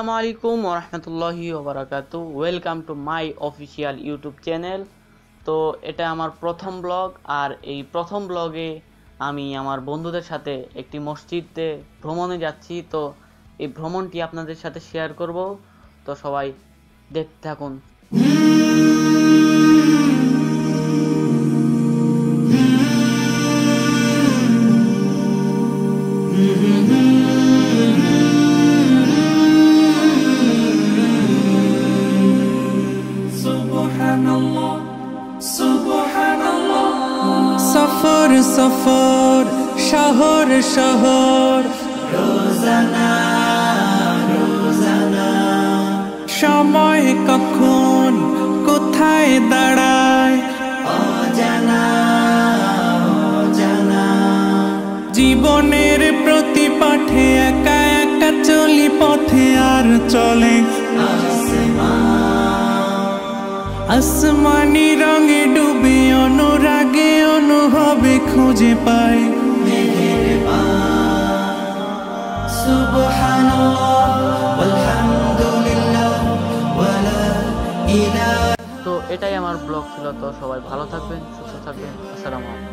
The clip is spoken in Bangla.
আসসালামু আলাইকুম ওয়া রাহমাতুল্লাহি ওয়া বারাকাতুহু। Welcome to my official YouTube channel. তো এটা আমার প্রথম ব্লগ, আর এই প্রথম ব্লগে আমি আমার বন্ধুদের সাথে একটি মসজিদে ভ্রমণে যাচ্ছি। তো এই ভ্রমণটি আপনাদের সাথে শেয়ার করব, তো সবাই দেখতে থাকুন। সফর সফর শহর শহর রোজানা রোজানা সময় কখন কোথায় দাঁড়ায় অজানা অজানা জীবনের প্রতি পাঠে একা একা চলি পথে আর চলে আসমানি রঙে ডুবে অনুরাগে অনুভবে খুঁজে পাই সুবহানাল্লাহ ওয়ালহামদুলিল্লাহ ওয়ালা ইলাহা। তো এটাই আমার ব্লগ ছিল। তো সবাই ভালো থাকবেন, সুস্থ থাকবেন। আসসালামু আলাইকুম।